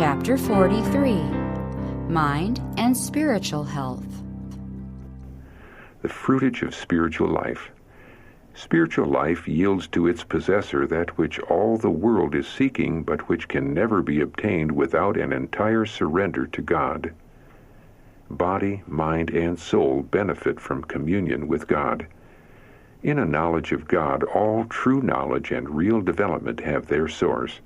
Chapter 43, Mind and Spiritual Health. The fruitage of spiritual life. Spiritual life yields to its possessor that which all the world is seeking, but which can never be obtained without an entire surrender to God. Body, mind, and soul benefit from communion with God. In a knowledge of God, all true knowledge and real development have their source.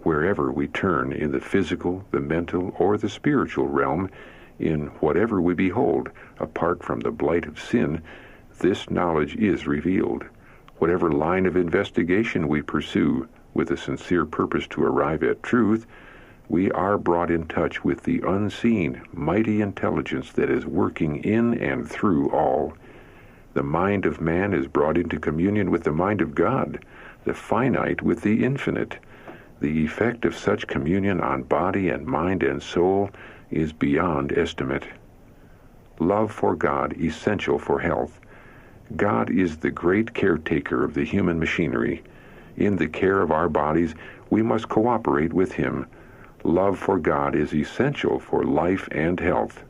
Wherever we turn in the physical, the mental, or the spiritual realm, in whatever we behold, apart from the blight of sin, this knowledge is revealed. Whatever line of investigation we pursue, with a sincere purpose to arrive at truth, we are brought in touch with the unseen, mighty intelligence that is working in and through all. The mind of man is brought into communion with the mind of God, the finite with the infinite. The effect of such communion on body and mind and soul is beyond estimate. Love for God essential for health. God is the great caretaker of the human machinery. In the care of our bodies, we must cooperate with Him. Love for God is essential for life and health.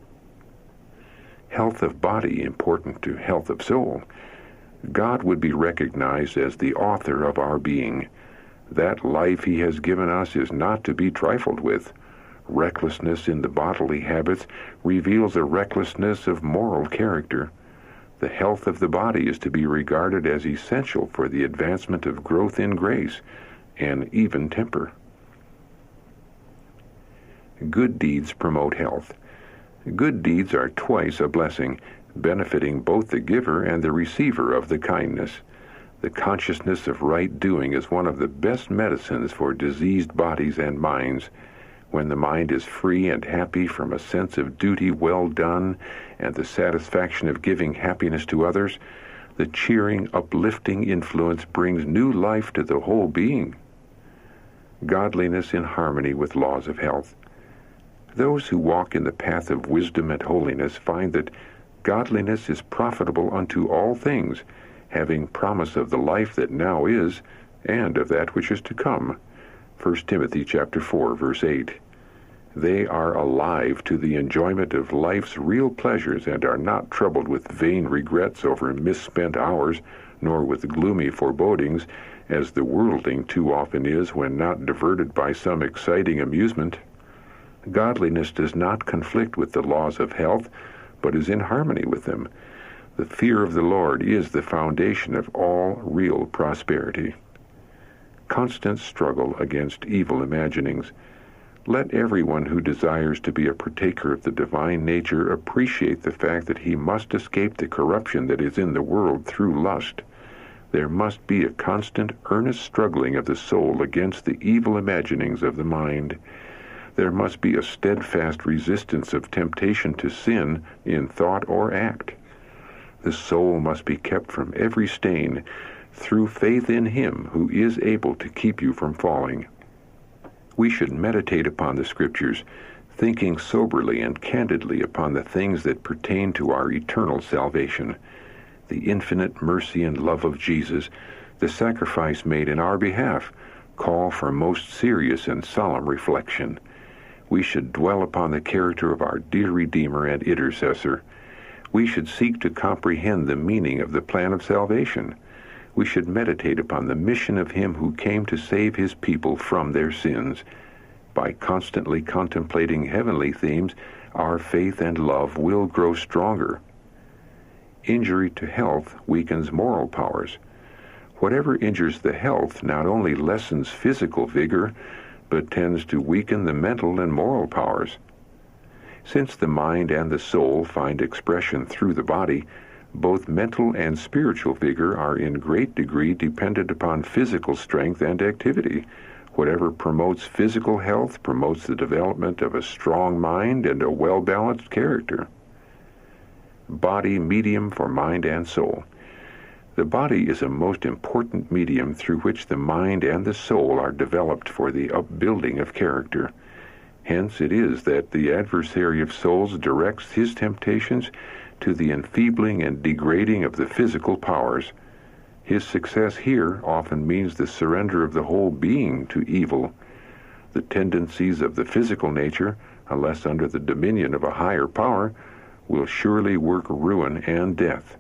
Health of body important to health of soul. God would be recognized as the author of our being. That life He has given us is not to be trifled with. Recklessness in the bodily habits reveals a recklessness of moral character. The health of the body is to be regarded as essential for the advancement of growth in grace and even temper. Good deeds promote health. Good deeds are twice a blessing, benefiting both the giver and the receiver of the kindness. The consciousness of right doing is one of the best medicines for diseased bodies and minds. When the mind is free and happy from a sense of duty well done and the satisfaction of giving happiness to others, the cheering, uplifting influence brings new life to the whole being. Godliness in harmony with laws of health. Those who walk in the path of wisdom and holiness find that godliness is profitable unto all things, having promise of the life that now is and of that which is to come. 1 Timothy chapter 4, verse 8. They are alive to the enjoyment of life's real pleasures and are not troubled with vain regrets over misspent hours, nor with gloomy forebodings, as the worldling too often is when not diverted by some exciting amusement. Godliness does not conflict with the laws of health, but is in harmony with them. The fear of the Lord is the foundation of all real prosperity. Constant struggle against evil imaginings. Let everyone who desires to be a partaker of the divine nature appreciate the fact that he must escape the corruption that is in the world through lust. There must be a constant, earnest struggling of the soul against the evil imaginings of the mind. There must be a steadfast resistance of temptation to sin in thought or act. The soul must be kept from every stain, through faith in Him who is able to keep you from falling. We should meditate upon the Scriptures, thinking soberly and candidly upon the things that pertain to our eternal salvation. The infinite mercy and love of Jesus, the sacrifice made in our behalf, call for most serious and solemn reflection. We should dwell upon the character of our dear Redeemer and Intercessor. We should seek to comprehend the meaning of the plan of salvation. We should meditate upon the mission of Him who came to save His people from their sins. By constantly contemplating heavenly themes, our faith and love will grow stronger. Injury to health weakens moral powers. Whatever injures the health not only lessens physical vigor, but tends to weaken the mental and moral powers. Since the mind and the soul find expression through the body, both mental and spiritual vigor are in great degree dependent upon physical strength and activity. Whatever promotes physical health promotes the development of a strong mind and a well-balanced character. Body medium for mind and soul. The body is a most important medium through which the mind and the soul are developed for the upbuilding of character. Hence it is that the adversary of souls directs his temptations to the enfeebling and degrading of the physical powers. His success here often means the surrender of the whole being to evil. The tendencies of the physical nature, unless under the dominion of a higher power, will surely work ruin and death.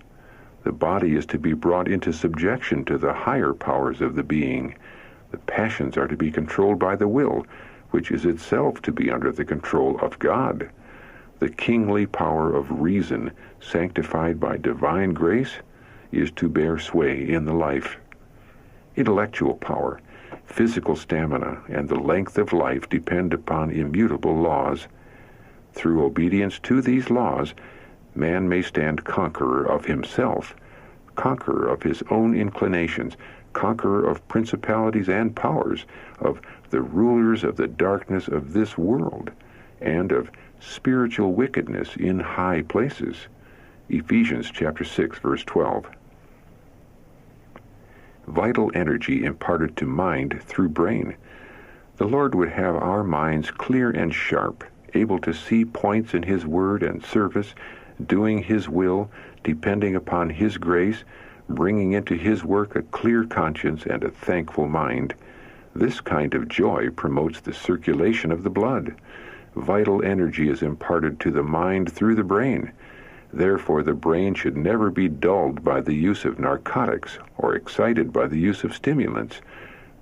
The body is to be brought into subjection to the higher powers of the being. The passions are to be controlled by the will, which is itself to be under the control of God. The kingly power of reason, sanctified by divine grace, is to bear sway in the life. Intellectual power, physical stamina, and the length of life depend upon immutable laws. Through obedience to these laws, man may stand conqueror of himself, conqueror of his own inclinations, conqueror of principalities and powers, of the rulers of the darkness of this world, and of spiritual wickedness in high places. Ephesians chapter 6, verse 12. Vital energy imparted to mind through brain. The Lord would have our minds clear and sharp, able to see points in His word and service, doing His will, depending upon His grace, bringing into His work a clear conscience and a thankful mind. This kind of joy promotes the circulation of the blood. Vital energy is imparted to the mind through the brain. Therefore, the brain should never be dulled by the use of narcotics or excited by the use of stimulants.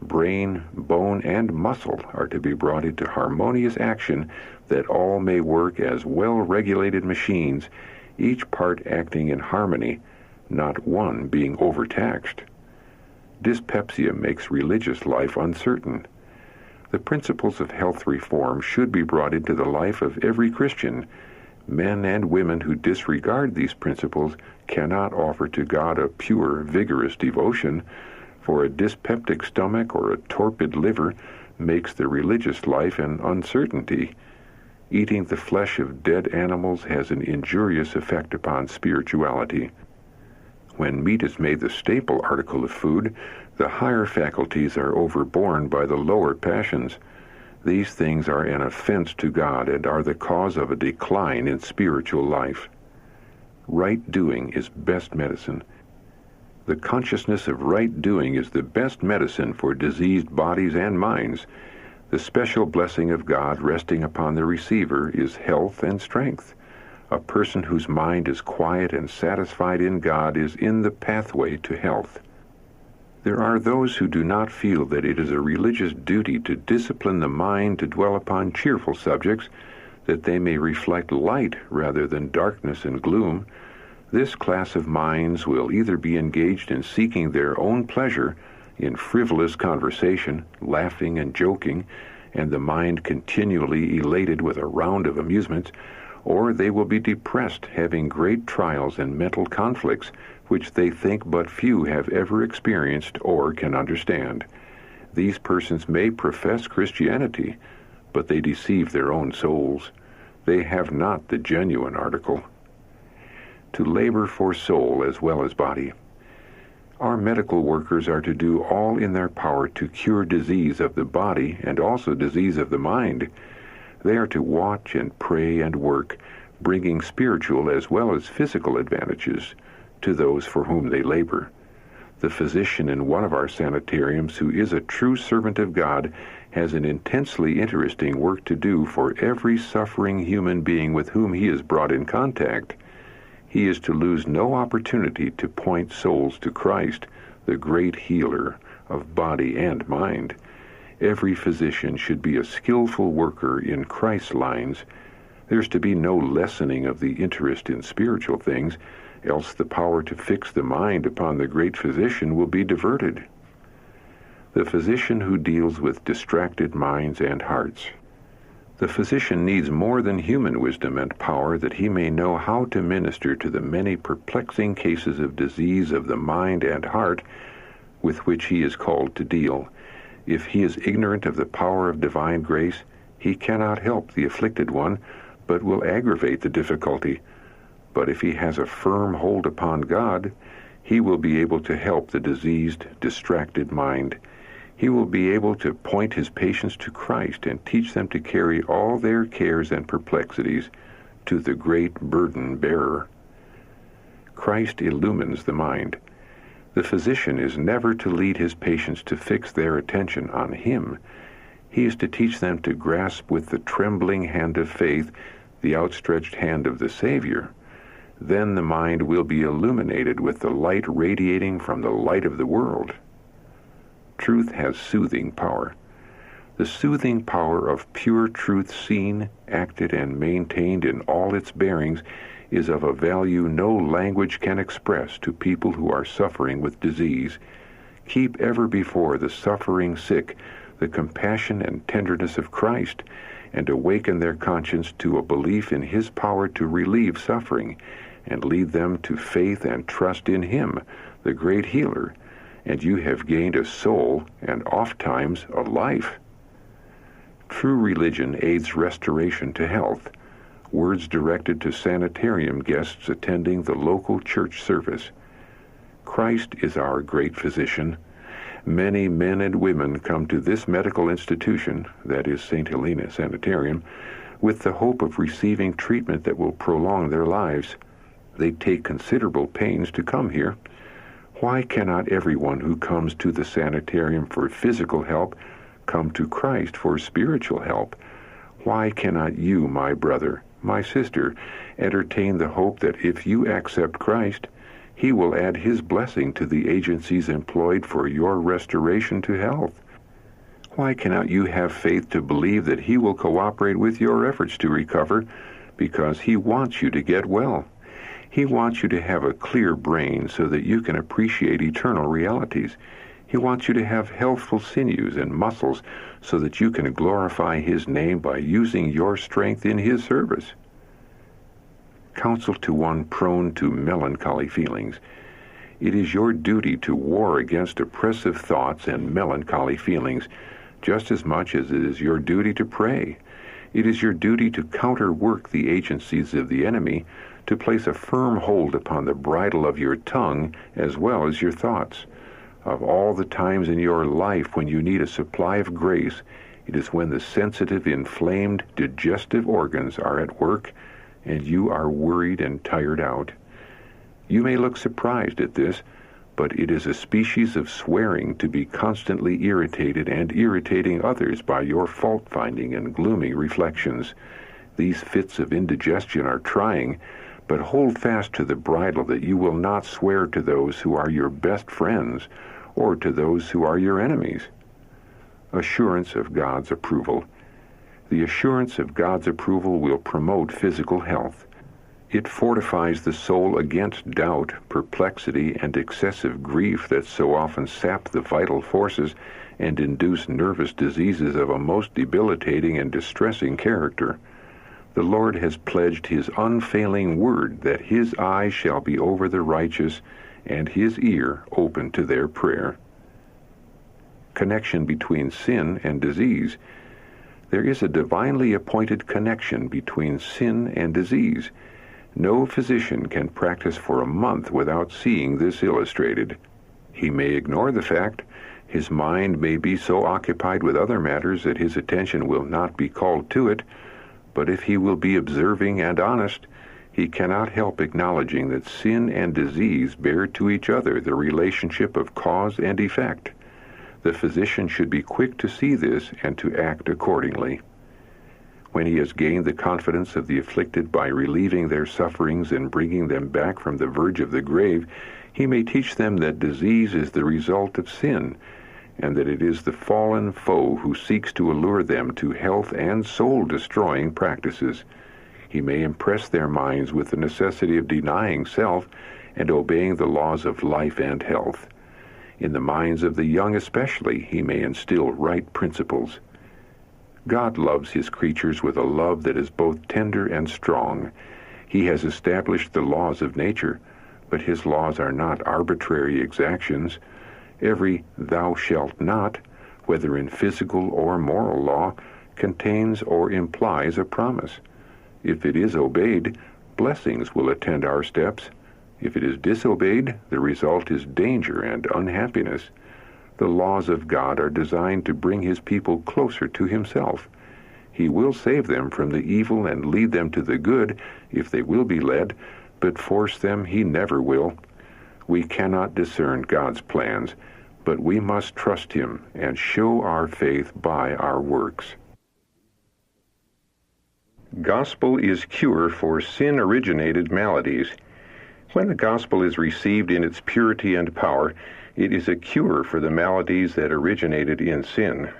Brain, bone, and muscle are to be brought into harmonious action that all may work as well-regulated machines, each part acting in harmony, not one being overtaxed. Dyspepsia makes religious life uncertain. The principles of health reform should be brought into the life of every Christian. Men and women who disregard these principles cannot offer to God a pure, vigorous devotion, for a dyspeptic stomach or a torpid liver makes the religious life an uncertainty. Eating the flesh of dead animals has an injurious effect upon spirituality. When meat is made the staple article of food, the higher faculties are overborne by the lower passions. These things are an offense to God and are the cause of a decline in spiritual life. Right doing is best medicine. The consciousness of right doing is the best medicine for diseased bodies and minds. The special blessing of God resting upon the receiver is health and strength. A person whose mind is quiet and satisfied in God is in the pathway to health. There are those who do not feel that it is a religious duty to discipline the mind to dwell upon cheerful subjects, that they may reflect light rather than darkness and gloom. This class of minds will either be engaged in seeking their own pleasure, in frivolous conversation, laughing and joking, and the mind continually elated with a round of amusements, or they will be depressed, having great trials and mental conflicts, which they think but few have ever experienced or can understand. These persons may profess Christianity, but they deceive their own souls. They have not the genuine article. To labor for soul as well as body. Our medical workers are to do all in their power to cure disease of the body and also disease of the mind. They are to watch and pray and work, bringing spiritual as well as physical advantages to those for whom they labor. The physician in one of our sanitariums, who is a true servant of God, has an intensely interesting work to do for every suffering human being with whom he is brought in contact. He is to lose no opportunity to point souls to Christ, the great healer of body and mind. Every physician should be a skillful worker in Christ's lines. There's to be no lessening of the interest in spiritual things, else the power to fix the mind upon the great physician will be diverted. The physician who deals with distracted minds and hearts. The physician needs more than human wisdom and power that he may know how to minister to the many perplexing cases of disease of the mind and heart with which he is called to deal. If he is ignorant of the power of divine grace, he cannot help the afflicted one, but will aggravate the difficulty. But if he has a firm hold upon God, he will be able to help the diseased, distracted mind. He will be able to point his patients to Christ and teach them to carry all their cares and perplexities to the great burden bearer. Christ illumines the mind. The physician is never to lead his patients to fix their attention on him. He is to teach them to grasp with the trembling hand of faith the outstretched hand of the Savior. Then the mind will be illuminated with the light radiating from the light of the world. Truth has soothing power. The soothing power of pure truth seen, acted, and maintained in all its bearings is of a value no language can express to people who are suffering with disease. Keep ever before the suffering sick the compassion and tenderness of Christ, and awaken their conscience to a belief in His power to relieve suffering, and lead them to faith and trust in Him, the great healer, and you have gained a soul and ofttimes a life. True religion aids restoration to health. Words directed to sanitarium guests attending the local church service. Christ is our great physician. Many men and women come to this medical institution, that is St. Helena Sanitarium, with the hope of receiving treatment that will prolong their lives. They take considerable pains to come here. Why cannot everyone who comes to the sanitarium for physical help come to Christ for spiritual help? Why cannot you, my brother, my sister, entertain the hope that if you accept Christ, He will add His blessing to the agencies employed for your restoration to health? Why cannot you have faith to believe that He will cooperate with your efforts to recover, because He wants you to get well? He wants you to have a clear brain so that you can appreciate eternal realities. He wants you to have healthful sinews and muscles so that you can glorify His name by using your strength in His service. Counsel to one prone to melancholy feelings. It is your duty to war against oppressive thoughts and melancholy feelings, just as much as it is your duty to pray. It is your duty to counterwork the agencies of the enemy, to place a firm hold upon the bridle of your tongue as well as your thoughts. Of all the times in your life when you need a supply of grace, it is when the sensitive, inflamed, digestive organs are at work and you are worried and tired out. You may look surprised at this, but it is a species of swearing to be constantly irritated and irritating others by your fault-finding and gloomy reflections. These fits of indigestion are trying, but hold fast to the bridle that you will not swear to those who are your best friends or to those who are your enemies. Assurance of God's approval. The assurance of God's approval will promote physical health. It fortifies the soul against doubt, perplexity, and excessive grief that so often sap the vital forces and induce nervous diseases of a most debilitating and distressing character. The Lord has pledged His unfailing word that His eye shall be over the righteous and His ear open to their prayer. Connection between sin and disease. There is a divinely appointed connection between sin and disease. No physician can practice for a month without seeing this illustrated. He may ignore the fact. His mind may be so occupied with other matters that his attention will not be called to it, but if he will be observing and honest, he cannot help acknowledging that sin and disease bear to each other the relationship of cause and effect. The physician should be quick to see this and to act accordingly. When he has gained the confidence of the afflicted by relieving their sufferings and bringing them back from the verge of the grave, he may teach them that disease is the result of sin, and that it is the fallen foe who seeks to allure them to health and soul-destroying practices. He may impress their minds with the necessity of denying self and obeying the laws of life and health. In the minds of the young especially, he may instill right principles. God loves His creatures with a love that is both tender and strong. He has established the laws of nature, but His laws are not arbitrary exactions. Every "thou shalt not," whether in physical or moral law, contains or implies a promise. If it is obeyed, blessings will attend our steps. If it is disobeyed, the result is danger and unhappiness. The laws of God are designed to bring His people closer to Himself. He will save them from the evil and lead them to the good if they will be led, but force them He never will. We cannot discern God's plans, but we must trust him and show our faith by our works. Gospel is cure for sin-originated maladies. When the gospel is received in its purity and power, it is a cure for the maladies that originated in sin.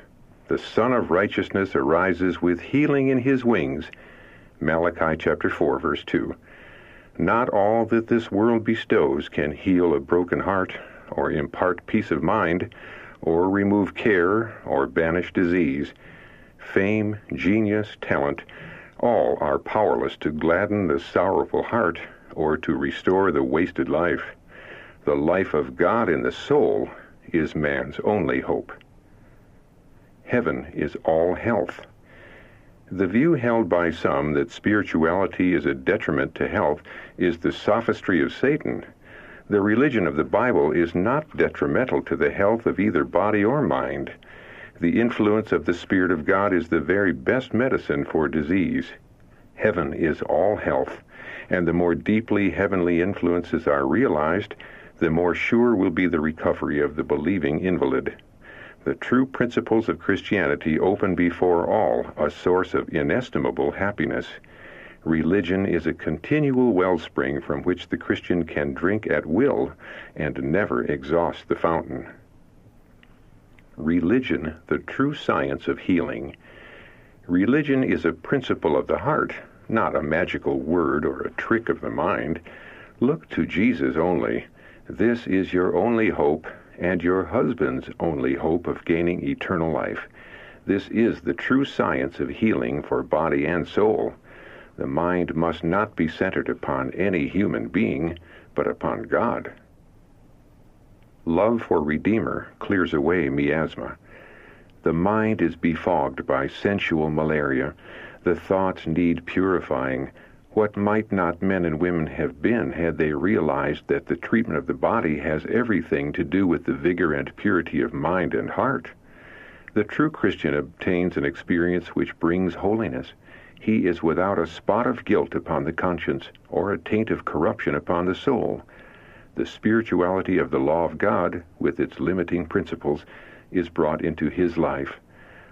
The Son of Righteousness arises with healing in his wings. Malachi chapter 4, verse 2. Not all that this world bestows can heal a broken heart, or impart peace of mind, or remove care, or banish disease. Fame, genius, talent, all are powerless to gladden the sorrowful heart, or to restore the wasted life. The life of God in the soul is man's only hope. Heaven is all health. The view held by some that spirituality is a detriment to health is the sophistry of Satan. The religion of the Bible is not detrimental to the health of either body or mind. The influence of the Spirit of God is the very best medicine for disease. Heaven is all health, and the more deeply heavenly influences are realized, the more sure will be the recovery of the believing invalid. The true principles of Christianity open before all a source of inestimable happiness. Religion is a continual wellspring from which the Christian can drink at will and never exhaust the fountain. Religion, the true science of healing. Religion is a principle of the heart, not a magical word or a trick of the mind. Look to Jesus only. This is your only hope, and your husband's only hope of gaining eternal life. This is the true science of healing for body and soul. The mind must not be centered upon any human being, but upon God. Love for Redeemer clears away miasma. The mind is befogged by sensual malaria. The thoughts need purifying. What might not men and women have been had they realized that the treatment of the body has everything to do with the vigor and purity of mind and heart? The true Christian obtains an experience which brings holiness. He is without a spot of guilt upon the conscience or a taint of corruption upon the soul. The spirituality of the law of God, with its limiting principles, is brought into his life.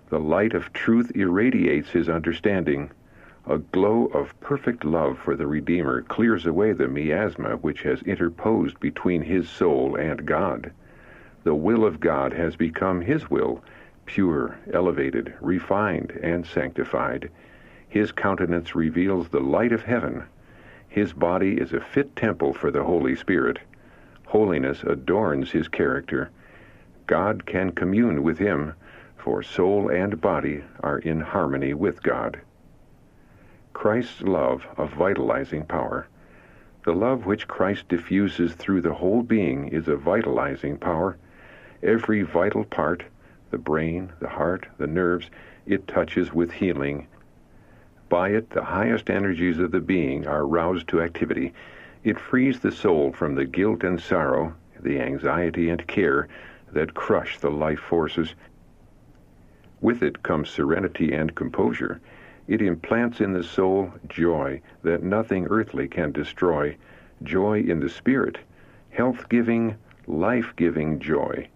The light of truth irradiates his understanding. A glow of perfect love for the Redeemer clears away the miasma which has interposed between his soul and God. The will of God has become his will, pure, elevated, refined, and sanctified. His countenance reveals the light of heaven. His body is a fit temple for the Holy Spirit. Holiness adorns his character. God can commune with him, for soul and body are in harmony with God. Christ's love of vitalizing power. The love which Christ diffuses through the whole being is a vitalizing power. Every vital part, the brain, the heart, the nerves, it touches with healing. By it, the highest energies of the being are roused to activity. It frees the soul from the guilt and sorrow, the anxiety and care that crush the life forces. With it comes serenity and composure. It implants in the soul joy that nothing earthly can destroy, joy in the Spirit, health-giving, life-giving joy.